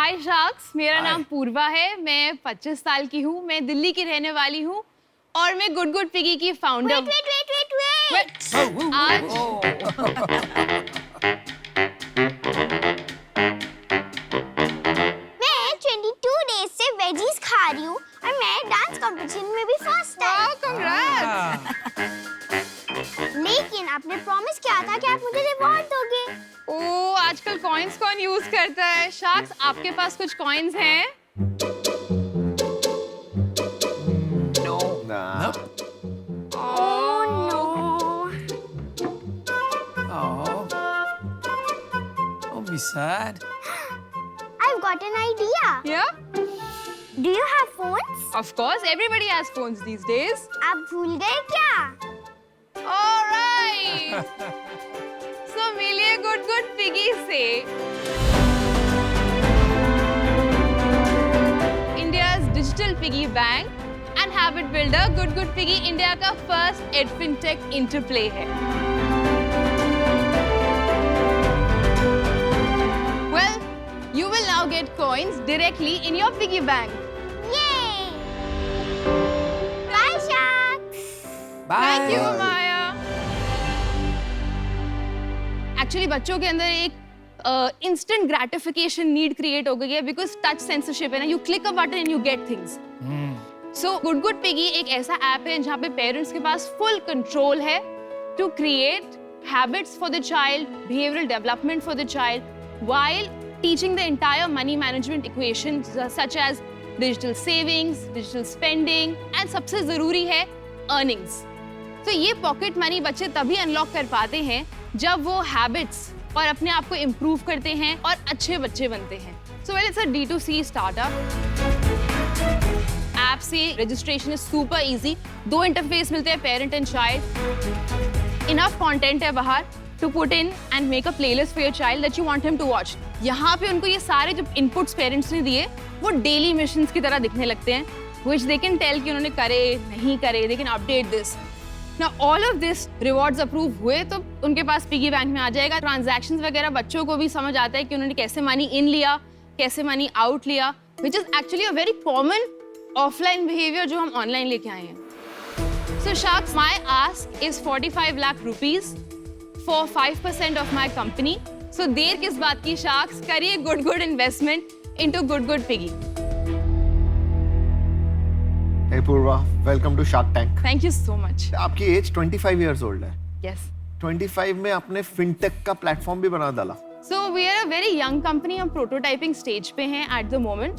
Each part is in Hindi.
हाय शार्क्स, मेरा नाम पूर्वा है। मैं 25 साल की हूँ। मैं दिल्ली की रहने वाली हूँ और मैं गुड गुड पिगी की फाउंडर। Wait. आज मैं 22 डेज से वेजीज खा रही हूँ और मैं डांस कंपटीशन में भी फर्स्ट है। लेकिन आपने प्रॉमिस किया था कि आप मुझे रिवॉर्ड दोगे। ओ, आजकल कॉइन्स कौन यूज करता है? शार्क्स, आपके पास कुछ कॉइन्स हैं? Oh no. Oh. Don't be sad. I've got an idea. Yeah? Do you have phones? Of course, everybody has phones these days. आप भूल गए क्या? All right. So मिलिए गुड गुड पिगी से। India's digital piggy bank and habit builder good good piggy India का फर्स्ट एड फिनटेक इंटरप्ले है। Well, you will now get coins directly in your piggy bank. Yay! Bye, Sharks. Bye. Thank you, Maya. Actually, बच्चों के अंदर एक instant gratification need create हो गई है because touch censorship है ना, you click a button and you get things. So Good Good Piggy एक ऐसा ऐप है जहाँ पे पेरेंट्स के पास full control है to create habits for the child, behavioral development for the child, while teaching the entire money management equations such as digital savings, digital spending, and सबसे जरूरी है earnings. तो ये पॉकेट मनी बच्चे तभी अनलॉक कर पाते हैं जब वो हैबिट्स और अपने आप को इम्प्रूव करते हैं और अच्छे बच्चे बनते हैं। So well, it's a D2C startup. App से registration is super easy. 2 interface मिलते हैं, parent and child. Enough content है बाहर to put in and make a playlist for your child that you want him to watch. यहाँ पे उनको ये सारे जो इनपुट्स पेरेंट्स ने दिए वो डेली मिशंस की तरह दिखने लगते हैं, व्हिच दे कैन टेल कि उन्होंने करे नहीं करे, they can update this. Now all of this rewards approve हुए तो उनके पास पिगी बैंक में आ जाएगा। ट्रांजैक्शंस वगैरह बच्चों को भी समझ आता है कि उन्होंने कैसे मनी इन लिया, कैसे मनी आउट लिया, which is actually a very common offline behavior जो हम ऑनलाइन लेके आए हैं। So Sharks, my ask is 45 lakh rupees for 5% of my company. So देर किस बात की Sharks, करिए good good investment into good good piggy. Hey Purva, welcome to Shark Tank. Thank you so much. आपकी एज 25 years old है। Yes. 25 में आपने फिनटेक का प्लेटफॉर्म भी बना डाला। So we are a very young company. हम प्रोटोटाइपिंग स्टेज पे हैं at the moment.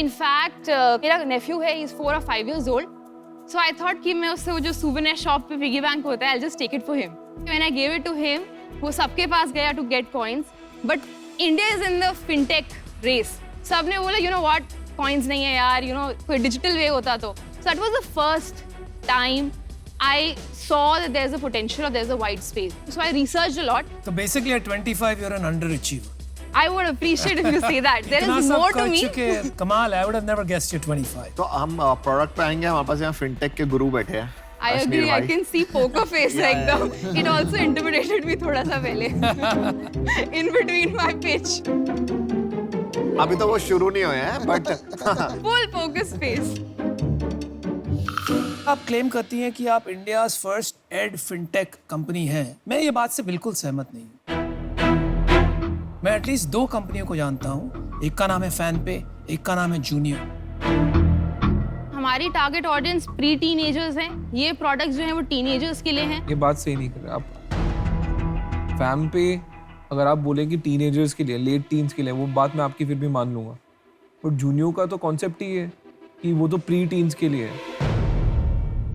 In fact, मेरा nephew है, he's 4 or 5 years old. So I thought कि मैं उससे वो जो souvenir shop पे piggy bank होता है, I'll just take it for him. When I gave it to him, वो सबके पास गया to get coins. But India is in the fintech race. सबने बोला, you know what, coins नहीं है यार, you know कोई digital way होता तो. So that was the first time I saw that there's a potential or there's a wide space. So I researched a lot. So basically at 25 you're an underachiever. I would appreciate if you say that. There इतना is सब more to कर me. चुके, कमाल, I would have never guessed you're 25. तो हम प्रोडक्ट पे आएंगे। हमारे पास यहाँ फिनटेक के गुरु बैठे हैं। I Kashmir agree. I भाई। can see poker face एकदम. It also intimidated me थोड़ा सा पहले. In between my pitch. अभी तो वो शुरू नहीं हुए हैं, बट Full focus face. आप क्लेम करती हैं कि आप India's first aid fintech company हैं। मैं ये बात से बिल्कुल सहमत नहीं हूँ। मैं एटलीस्ट 2 कंपनियों को जानता हूँ, एक का नाम है फैनपे, एक का नाम है जूनियर। हमारी टारगेट ऑडियंस प्री टीनेजर्स हैं। ये प्रोडक्ट्स जो हैं वो टीनेजर्स के लिए हैं। ये बात सही नहीं कर रहे आप। फैम पे अगर आप बोलें कि टीनेजर्स के लिए, लेट टीन्स के लिए, वो बात मैं आपकी फिर भी मान लूँगा। बट जूनियर का तो कॉन्सेप्ट ही है कि वो तो प्री टीन्स के लिए है।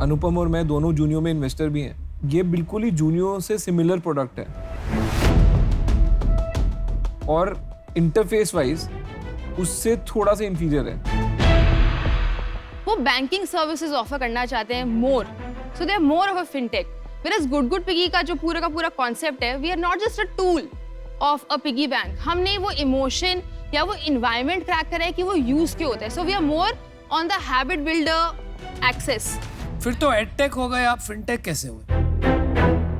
अनुपम और मैं दोनों जूनियर में इन्वेस्टर भी हैं। ये बिल्कुल ही जूनियर से सिमिलर प्रोडक्ट है और इंटरफेस वाइज उससे थोड़ा सा इंफीरियर है। वो बैंकिंग सर्विसेज ऑफर करना चाहते हैं more, so they are more of a fintech. Whereas good good piggy का जो पूरा का पूरा कॉन्सेप्ट है, we are not just a tool of a piggy bank. हमने वो इमोशन या वो एनवायरनमेंट क्रैक करा है कि वो यूज क्यों होता है। So we are more on the habit builder access. फिर तो एडटेक हो गए, आप फिनटेक कैसे हुए?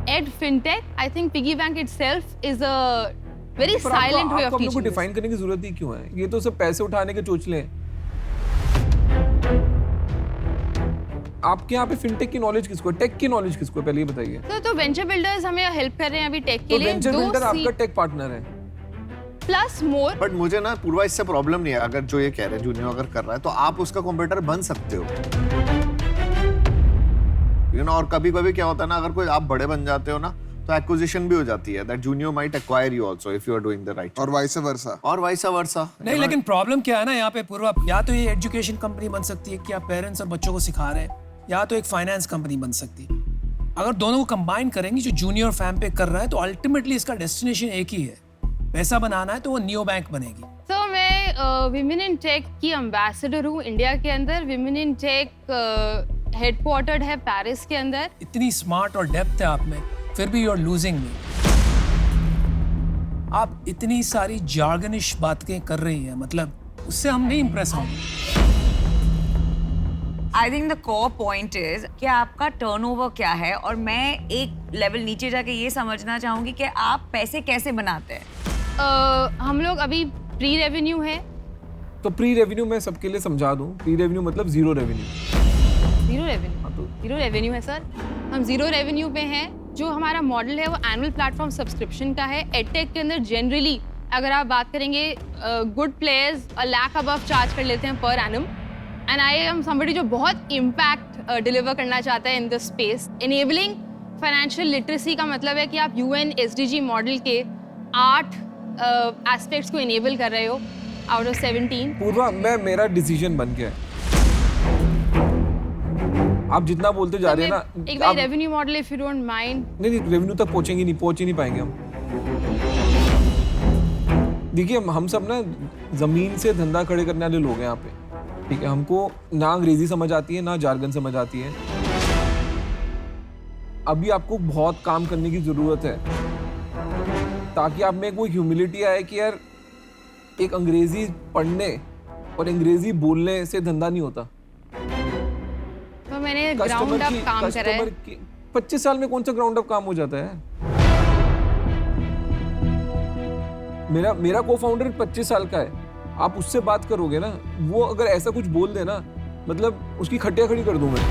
Ed FinTech, I think piggy bank itself is a very पर silent way of आपको अपने को teaching this. डिफाइन करने की जरूरत ही क्यों है? ये तो सब पैसे उठाने के चोचले हैं। आपके यहाँ पे फिनटेक की नॉलेज किसको है? टेक की नॉलेज किसको है? पहले ये बताइए। तो वेंचर बिल्डर्स हमें हेल्प कर रहे हैं अभी टेक के तो लिए। वेंचर बिल्डर आपका टेक पार्टनर है। Plus more. बट मुझे ना पूर्वा इससे प्रॉब्लम नहीं है, अगर जो ये कह रहे हैं जूनियर अगर कर रहा है तो आप उसका कॉम्पिटिटर बन सकते हो, यू नो। और कभी कभी क्या होता है ना, अगर कोई आप बड़े बन जाते हो ना तो एक्विजिशन भी हो जाती है, that junior might acquire you also if you are doing the right, और वाइस वर्सा। और वाइस वर्सा। नहीं, लेकिन प्रॉब्लम क्या है ना यहाँ पे पूर्वा, या तो ये एजुकेशन कंपनी बन सकती है कि आप पेरेंट्स और बच्चों को सिखा रहे हैं, या तो एक फाइनेंस कंपनी बन सकती है। अगर दोनों को कंबाइन करेंगे जो जूनियर फैम पे कर रहा है, तो अल्टीमेटली इसका डेस्टिनेशन एक ही है, पैसा बनाना है, तो वो नियो बैंक बनेगी। तो मैं विमेन इन टेक की एम्बेसडर हूँ इंडिया के अंदर। विमेन इन टेक हेडक्वार्टर्ड है पेरिस के अंदर। इतनी स्मार्ट और डेप्थ है आप में, फिर भी यू आर लूजिंग मी। आप इतनी सारी जार्गनिश बातें कर रही हैं, मतलब उससे हम नहीं इंप्रेस होंगे। I think the core point is कि आपका टर्नओवर क्या है, और मैं एक लेवल नीचे जाके ये समझना चाहूंगी कि आप पैसे कैसे बनाते हैं। हम लोग अभी प्री रेवेन्यू है। तो प्री रेवेन्यू मैं सबके लिए समझा दूं, प्री रेवेन्यू मतलब जीरो रेवेन्यू। जीरो रेवेन्यू है सर, हम जीरो रेवेन्यू पे हैं। जो हमारा मॉडल है वो एनुअल प्लेटफॉर्म सब्सक्रिप्शन का है। एडटेक के अंदर जनरली अगर आप बात करेंगे, good players $1 lakh above charge कर लेते हैं per annum. And I am somebody जो बहुत इम्पैक्ट डिलीवर करना चाहता है in this space. Enabling financial literacy का मतलब है कि आप UN SDG मॉडल के 8 एस्पेक्ट्स को इनेबल कर रहे हो आउट ऑफ 17। पूर्वा, मेरा डिसीजन बन गया है। आप जितना बोलते जा रहे हैं ना, एक बार revenue model if you don't mind. नहीं, रेवेन्यू तक पहुंच ही नहीं पाएंगे हम। देखिए, हम सब ना जमीन से धंधा खड़े करने वाले लोग हैं यहाँ पे, ठीक है। हमको ना अंग्रेजी समझ आती है, ना जार्गन समझ आती है। अभी आपको बहुत काम करने की जरूरत है ताकि आप में कोई ह्यूमिलिटी आए कि यार एक अंग्रेजी पढ़ने और अंग्रेजी बोलने से धंधा नहीं होता। तो मैंने ग्राउंड अप काम करा है। 25 साल में कौन सा ग्राउंड अप काम हो जाता है? मेरा को-फाउंडर 25 साल का है। आप उससे बात करोगे ना, वो अगर ऐसा कुछ बोल दे ना, मतलब उसकी खटिया खड़ी कर दूं मैं।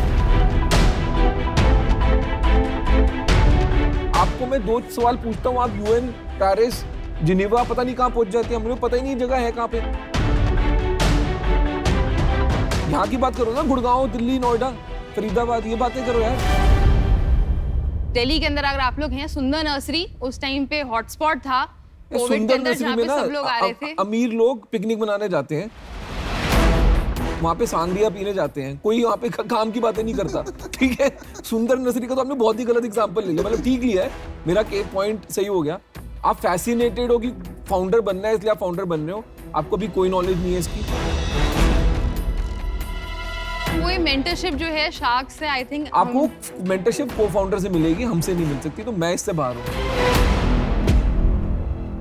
आपको मैं 2 सवाल पूछता हूँ, आप UN, पेरिस, जिनेवा पता नहीं कहाँ पहुंच जाती है, मुझे पता ही नहीं जगह है कहाँ पे। यहाँ की बात करो ना, गुड़गांव, दिल्ली, नोएडा, फरीदाबाद, ये बातें करो यार। दिल्ली के अंदर अगर आप लोग हैं, सुंदर नर्सरी उस टाइम पे हॉटस्पॉट था कोविड के सुंदर अंदर, नर्सरी जहाँ में पे ना सब लोग आ रहे थे। अमीर लोग पिकनिक मनाने जाते हैं, वहाँ पे सांगरिया पीने जाते हैं, कोई वहाँ पे काम की बातें नहीं करता, ठीक है। सुंदर नर्सरी का तो आपने बहुत ही गलत एग्जांपल ले लिया, मतलब ठीक लिया है, मेरा पॉइंट सही हो गया। आप फैसिनेटेड हो कि फाउंडर बनना है इसलिए आप फाउंडर बन रहे हो, आपको भी कोई नॉलेज नहीं है इसकी। कोई मेंटरशिप जो है शार्क से, आई थिंक आपको मेंटरशिप को फाउंडर से मिलेगी, हमसे नहीं मिल सकती, तो मैं इससे बाहर हूँ।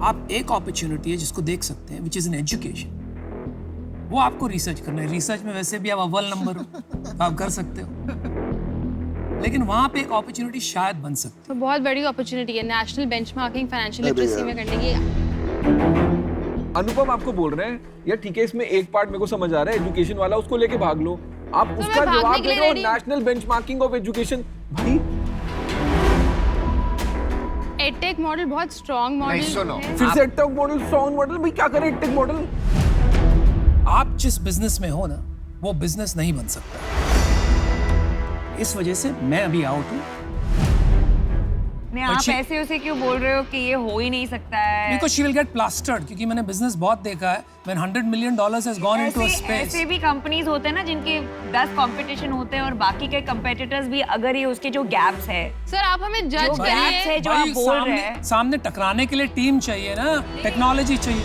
आप एक अपॉर्चुनिटी है जिसको देख सकते हैं, विच इज एन एजुकेशन। वो आपको रिसर्च करना है। रिसर्च में वैसे भी आप अव्वल नंबर हो, तो आप कर सकते हो, लेकिन वहां पे एक अपॉर्चुनिटी शायद बन सकती है। तो बहुत बड़ी अपॉर्चुनिटी है नेशनल बेंचमार्किंग फाइनेंशियल लिटरेसी में करने की। अनुपम आपको बोल रहे हैं यार, ठीक है, इसमें एक पार्ट मेरे को समझ आ रहा है, एजुकेशन वाला, उसको लेके भाग लो। आप तो उसका मैं भागने जवाब के दे लिए दो, ready हूँ। National benchmarking of education. भाई एडटेक मॉडल बहुत स्ट्रॉन्ग मॉडल नहीं, सुनो। है। फिर से एडटेक मॉडल, स्ट्रॉन्ग मॉडल, भाई क्या करे एडटेक मॉडल? आप जिस बिजनेस में हो ना, वो बिजनेस नहीं बन सकता। इस वजह से मैं अभी आउट हूँ। आप ऐसे उसे क्यों बोल रहे हो कि ये हो ही नहीं सकता है? Because she will get plastered, क्योंकि मैंने बिजनेस बहुत देखा है। When $100 million has gone into a space. ऐसे भी कंपनीज होते हैं ना जिनके 10 कंपटीशन होते हैं, और बाकी के कंपेटिटर्स भी, अगर ये उसके जो गैप्स है, सर आप हमें जज जो करिए। gaps है जो आप भाई, बोल रहे हैं, सामने टकराने के लिए टीम चाहिए ना, टेक्नोलॉजी चाहिए।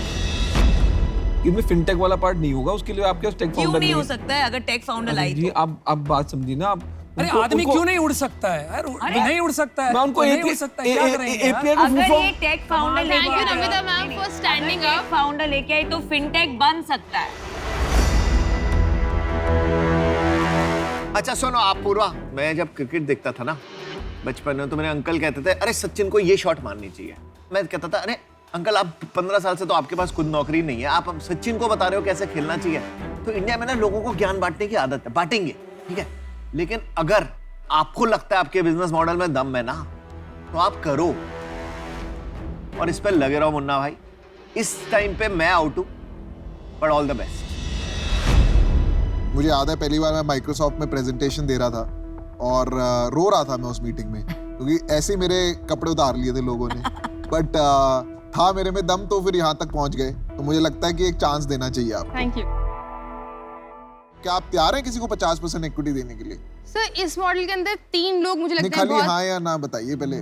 इसमें फिनटेक वाला पार्ट नहीं होगा, उसके लिए आपके पास टेक क्यों फाउंडर नहीं हो सकता है? अगर टेक फाउंडर लाई जी, तो आप बात समझिए ना। आप अरे आदमी क्यों नहीं उड़ सकता है यार? नहीं उड़ सकता है, मैं उनको नहीं उड़ सकता है, क्या करेंगे यार? API को अगर फूफो- ये टेक फाउंडर Thank लेके you, आए, नमिता मैम, for standing अगर up. टेक फाउंडर लेके आए तो फिनटेक बन सकता है। अच्छा सुनो आप पूर्वा, मैं जब क्रिकेट देखता था ना बचपन में, तो मेरे अंकल कहते थे, अरे सचिन को ये शॉट मारनी चाहिए। मैं कहता था, अरे अंकल आप 15 साल से तो आपके पास खुद नौकरी नहीं है, आप सचिन को बता रहे हो कैसे खेलना चाहिए। तो इंडिया में ना लोगों को ज्ञान बांटने की आदत है, बांटेंगे, ठीक है, लेकिन अगर आपको लगता है आपके बिजनेस मॉडल में दम है ना, तो आप करो और इस पर लगे रहो मुन्ना भाई। इस टाइम पे मैं आउट हूं, बट ऑल द बेस्ट। मुझे याद है पहली बार मैं माइक्रोसॉफ्ट में प्रेजेंटेशन दे रहा था और रो रहा था मैं उस मीटिंग में, क्योंकि ऐसे ही मेरे कपड़े उतार लिए थे लोगों ने, बट था मेरे में दम, तो फिर यहाँ तक पहुंच गए। तो मुझे लगता है कि एक चांस देना चाहिए आपको। थैंक यू क्या आप तैयार हैं किसी को 50% इक्विटी देने के लिए? सर। इस मॉडल के अंदर 3 लोग मुझे नहीं, लगता है खाली बहुत हाँ या ना बताइए पहले।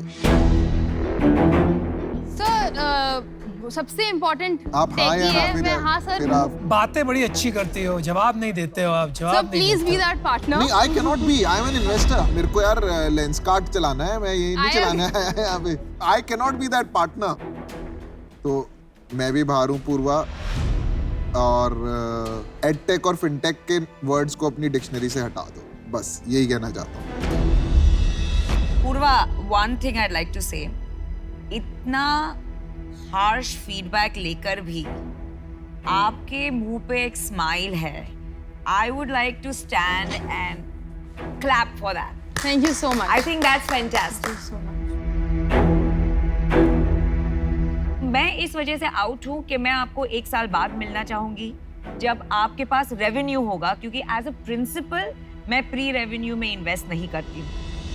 सर सबसे इम्पोर्टेंट आप हाँ या ना, है फिर मैं हाँ सर फिर आप बातें बड़ी अच्छी करती हो, जवाब नहीं देते हो आप, सर जवाब नहीं प्लीज देते बी हो। That partner. नहीं, I can not be, I am an investor. मेरे को यार लेंसकार्ट चलाना है, मैं ये नहीं I am- चलाना है यहाँ पे। आई can not B that partner. तो मैं भी बाहर हूँ पूर्वा, और एडटेक और फिनटेक के वर्ड्स को अपनी डिक्शनरी से हटा दो, बस यही कहना चाहता हूँ। Purva, one thing I like to say, इतना हार्श फीडबैक लेकर भी आपके मुंह पे एक स्माइल है। I would like to stand and clap for that. Thank you so much. I think that's fantastic. मैं इस वजह से आउट हूं कि मैं आपको 1 साल बाद मिलना चाहूंगी जब आपके पास रेवेन्यू होगा, क्योंकि एज अ प्रिंसिपल मैं प्री रेवेन्यू में इन्वेस्ट नहीं करती हूँ,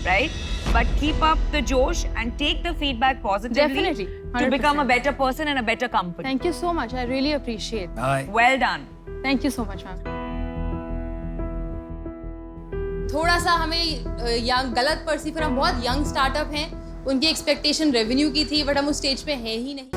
right? But keep up the जोश and take the feedback positively Definitely, to become a 100%. Better person and a better company. Thank you so much, I really appreciate. Hi. Well done. Thank you so much ma'am. थोड़ा सा हमें यंग गलत परसीव कर, हम बहुत यंग स्टार्टअप हैं, उनकी एक्सपेक्टेशन रेवेन्यू की थी, बट हम उस स्टेज पे हैं ही नहीं।